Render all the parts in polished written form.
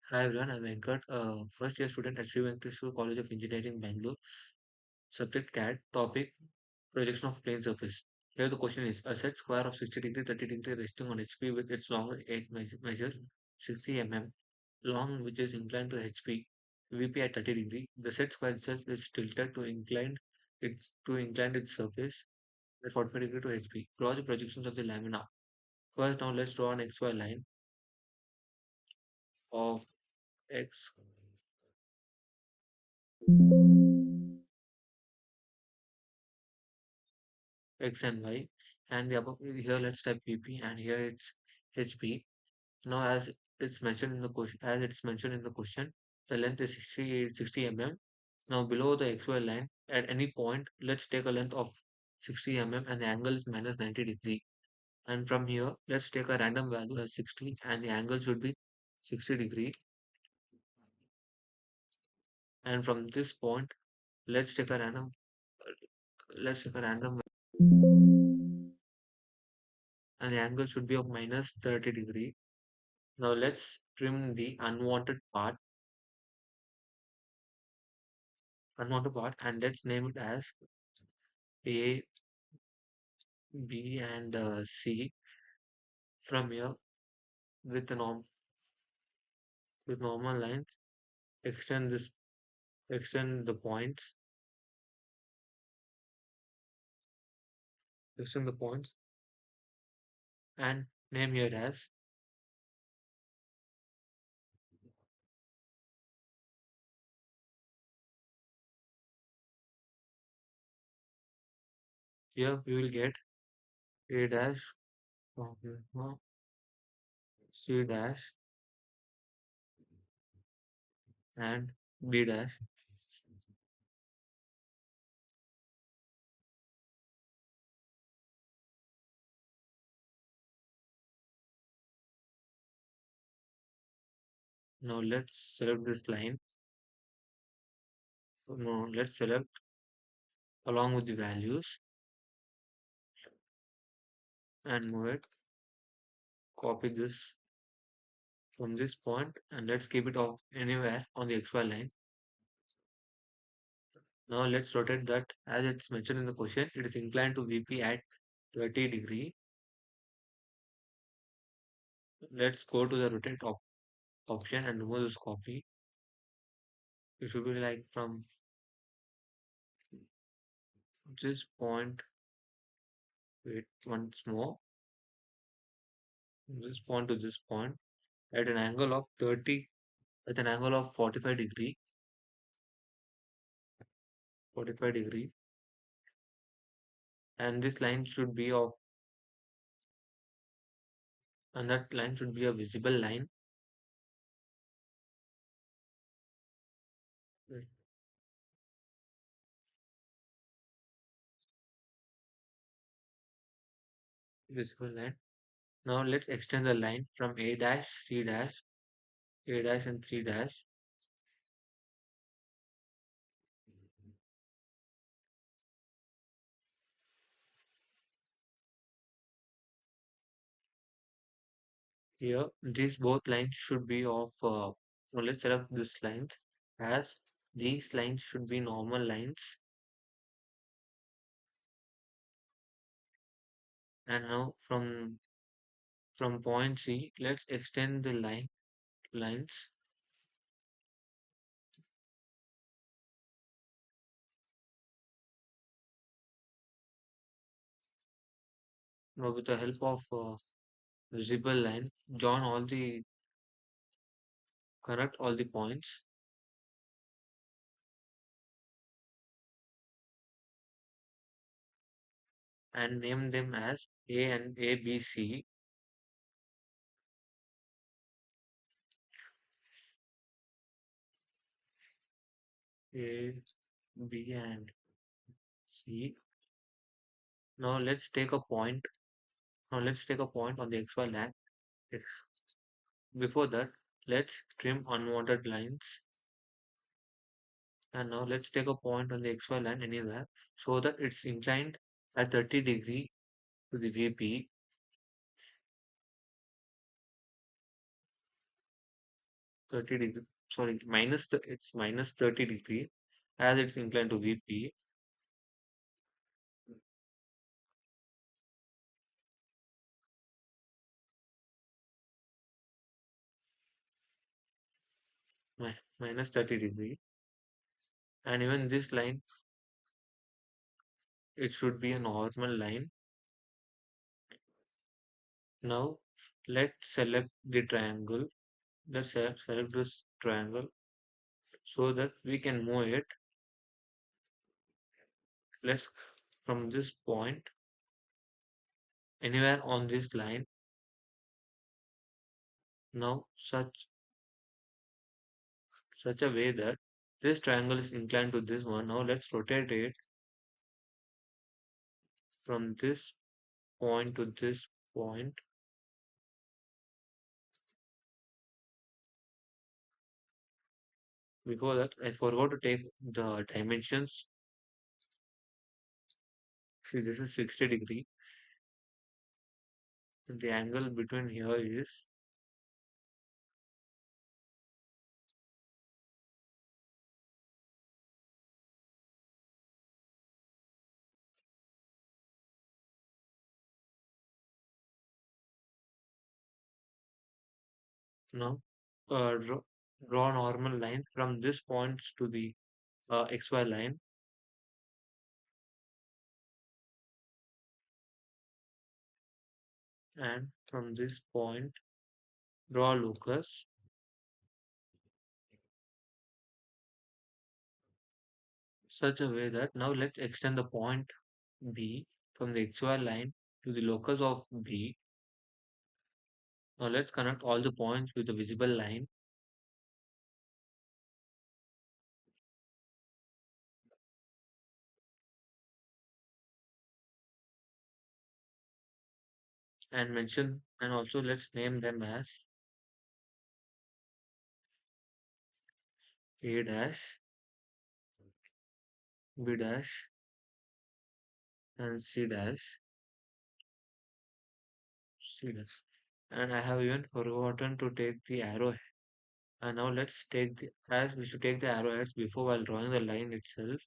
Hi everyone, I'm Venkat, first year student at Sri Venkateswara College of Engineering, Bangalore. Subject CAD, topic projection of plane surface. Here the question is a set square of 60 degree, 30 degree resting on HP with its long edge measures 60 mm, long which is inclined to HP, VP at 30 degree. The set square itself is tilted to incline its surface at 45 degree to HP. Draw the projections of the lamina. First, now let's draw an XY line of X X and Y, and the above here let's type VP, and here it's HP. Now as it's mentioned in the question, the length is 60 mm. Now below the XY line, at any point, let's take a length of 60 mm and the angle is minus 90 degree. And from here, let's take a random value as 60 and the angle should be 60 degree. And from this point, let's take a random let's take a random and the angle should be of minus 30 degree. Now let's trim the unwanted part, and let's name it as A, B, and C. From here, with the normal lines, extend this, extend the points, extend the points, and name here as. Here we will get A dash, C dash, and B dash. Now let's select this line. So now let's select along with the values and move it. Copy this from this point and let's keep it off anywhere on the XY line. Now let's rotate that as it's mentioned in the question. It is inclined to VP at 30 degree. Let's go to the rotate option and remove this copy. It should be like from this point, wait once more, this point to this point at an angle of 30, at an angle of 45 degree, and this line should be of, and that line should be a visible line. Mm, visible line. Now let's extend the line from A dash, C dash, A dash and C dash. Here, these both lines should be of, well, let's select this lines as these lines should be normal lines. And now from point C, let's extend the lines. Now with the help of visible line, connect all the points and name them as A and A, B, C. A, B, and C. Now let's take a point. Now let's take a point on the XY line. Yes. Before that, let's trim unwanted lines. And now let's take a point on the XY line anywhere so that it's inclined at 30 degree to the VP. 30 degree, sorry, it's minus 30 degree as it's inclined to VP, minus 30 degree. And even this line, it should be a normal line. Now, let's select the triangle. Let's select this triangle so that we can move it. Let's from this point anywhere on this line. Now, such a way that this triangle is inclined to this one. Now, let's rotate it from this point to this point. Before that, I forgot to take the dimensions. See, this is 60 degree. The angle between here is now draw normal line from this point to the XY line, and from this point draw locus such a way that now let's extend the point B from the XY line to the locus of B. Now let's connect all the points with a visible line and mention, and also let's name them as A dash, B dash, and C dash. And I have even forgotten to take the arrow. And now let's take the, as we should take the arrowheads before while drawing the line itself.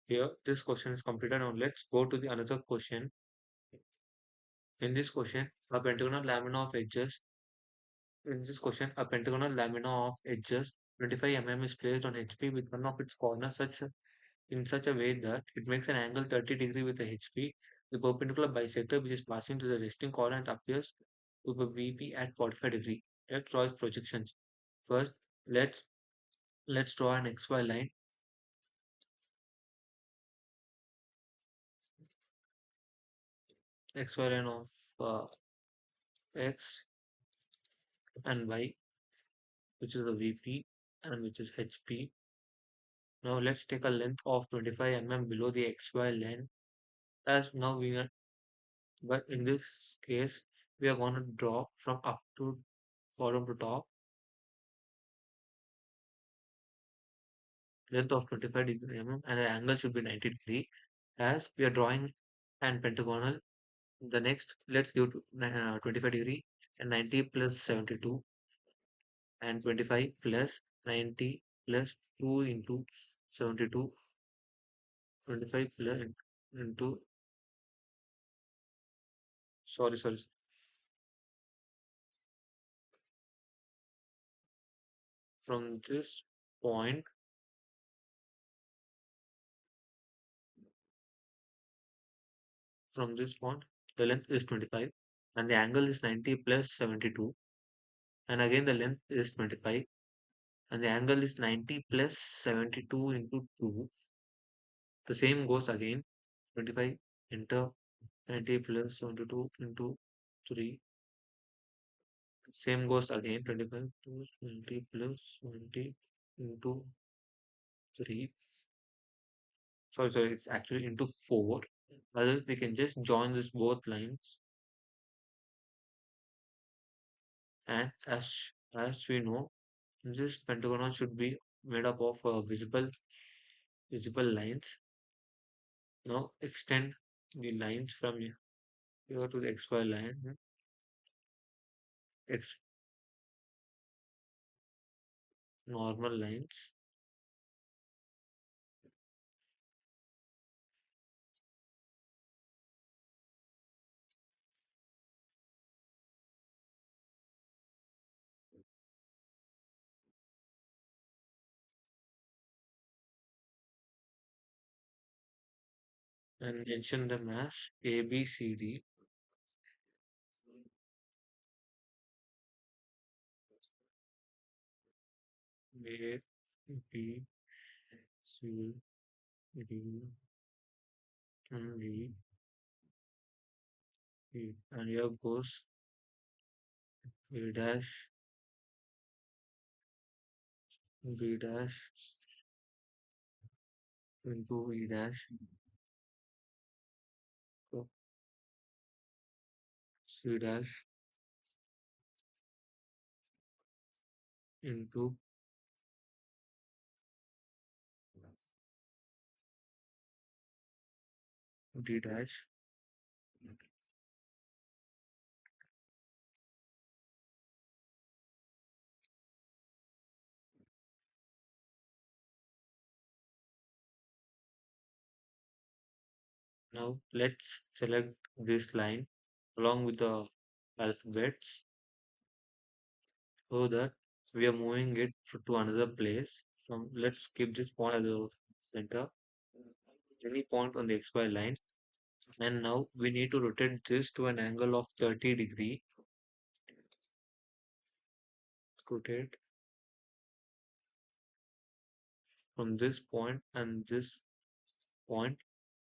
Here, this question is completed. Now let's go to the another question. In this question, a pentagonal lamina of edges. In this question, a pentagonal lamina of edges 25 mm is placed on HP with one of its corners in such a way that it makes an angle 30 degree with the HP. The perpendicular bisector which is passing to the resting corner appears to be VP at 45 degree. Let's draw its projections. First, let's draw an XY line. XY line of X and Y, which is the VP and which is HP. Now let's take a length of 25 mm below the XY line. As now we are, but in this case, we are going to draw from up to bottom to top, length of 25 degree mm, and the angle should be 90 degree. As we are drawing an pentagonal, the next let's give to 25 degree and 90 plus 72 and 25 plus 90 plus 2 into 72, 25 plus into, sorry, from this point, from this point, the length is 25 and the angle is 90 plus 72, and again the length is 25 and the angle is 90 plus 72 into 2. The same goes again, 25 into 90 plus 72 into 3. Same goes again, 25 plus 20 plus 20 into 3. Sorry, it's actually into 4. Otherwise, we can just join this both lines. And as we know, this pentagon should be made up of visible lines. Now extend the lines from here to the XY line, X normal lines, and mention them as A, B, C, D, A, B, C, D, and D, E. And here goes A dash, B dash into E dash, so C dash into D dash. Now let's select this line along with the alphabets so that we are moving it to another place. So let's keep this point as the center, any point on the XY line. And now we need to rotate this to an angle of 30 degree. Rotate from this point and this point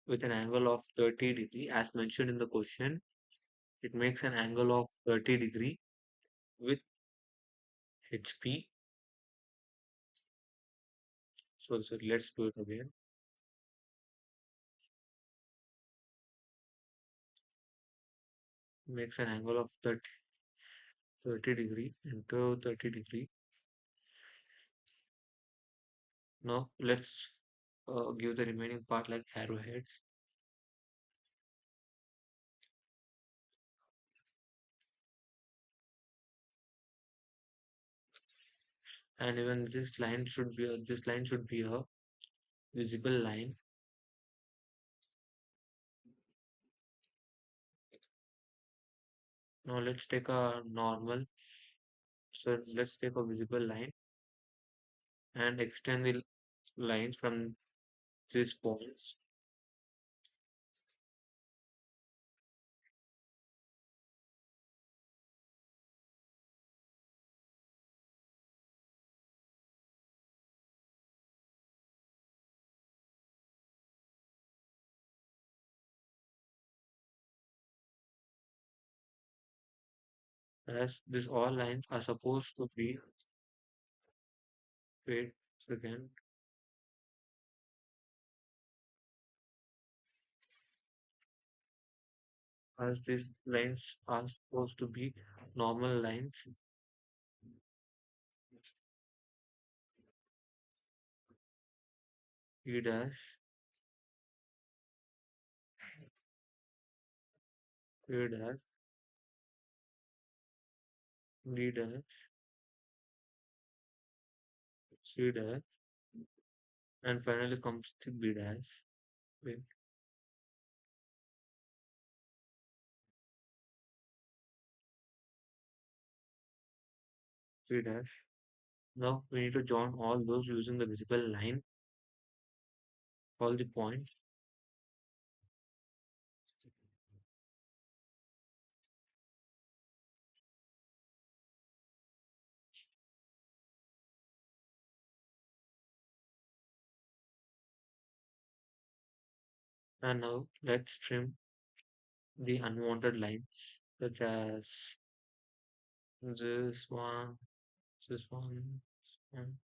with an angle of 30 degree as mentioned in the question. It makes an angle of 30 degree with HP. So let's do it again. Makes an angle of 30 degree into 30 degree. Now let's give the remaining part like arrowheads. And even this line should be a visible line. Now let's take a normal. So let's take a visible line and extend the lines from these points. As this all lines are supposed to be, wait second, as these lines are supposed to be normal lines. E dash, A dash, D dash, C dash, and finally comes the B dash. Wait, C dash. Now we need to join all those using the visible line, all the points. And now let's trim the unwanted lines, such as this one, this one, this one.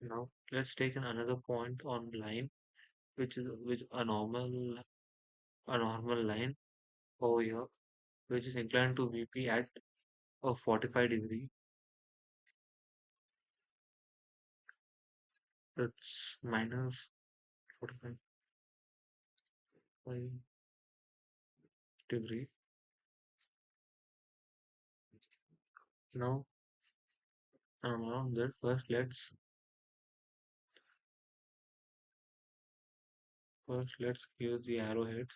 Now let's take another point on line which a normal line over here, which is inclined to VP at a 45 degree. That's minus 45 degree. Now, around that, first let's give the arrowheads.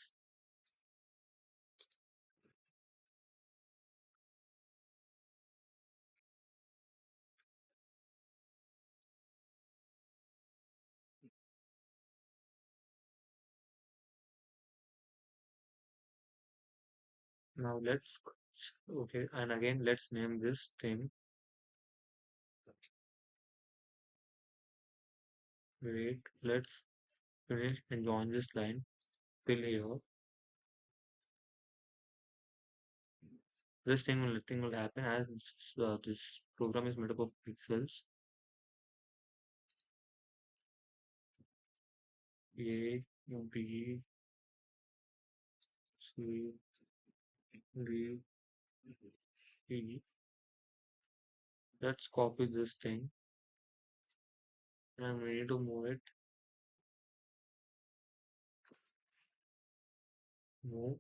Now let's okay, and again let's name this thing. Wait, let's finish and join this line till here. This thing will happen as this program is made up of pixels. A, B, C, D, E. Let's copy this thing and we need to move it. Move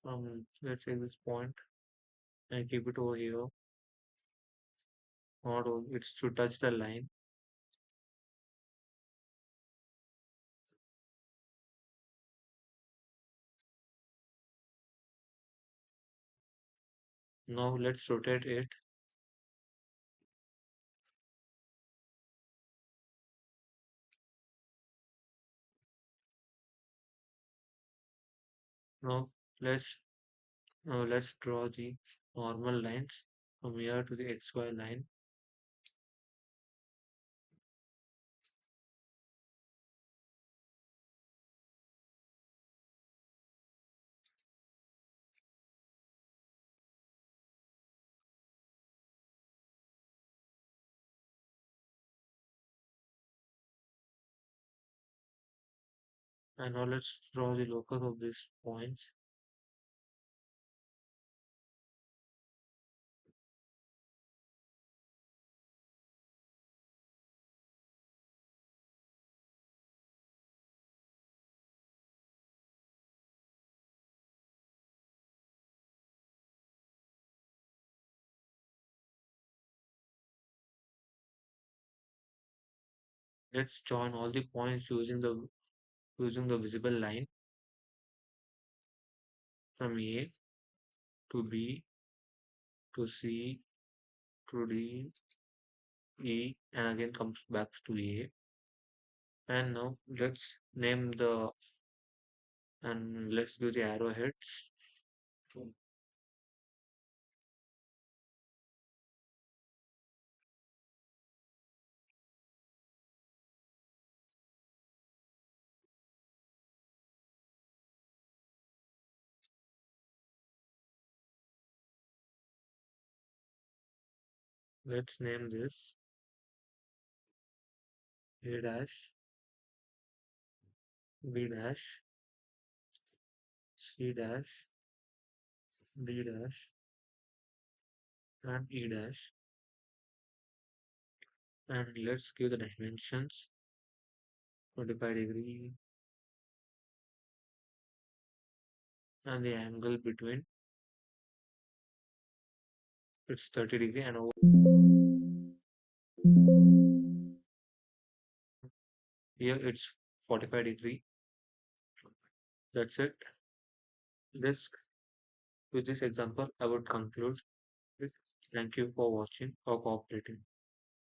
from, let's say, this point and keep it over here. Not it should touch the line. Now let's rotate it. Now let's let's draw the normal lines from here to the XY line. And now let's draw the locus of these points. Let's join all the points using the visible line from A to B to C to D, E, and again comes back to A. And now let's do the arrowheads. Let's name this A dash, B dash, C dash, D dash, and E dash. And let's give the dimensions 25 degree and the angle between it's 30 degree and over here it's 45 degree. That's it. This with this example I would conclude. Thank you for watching or cooperating.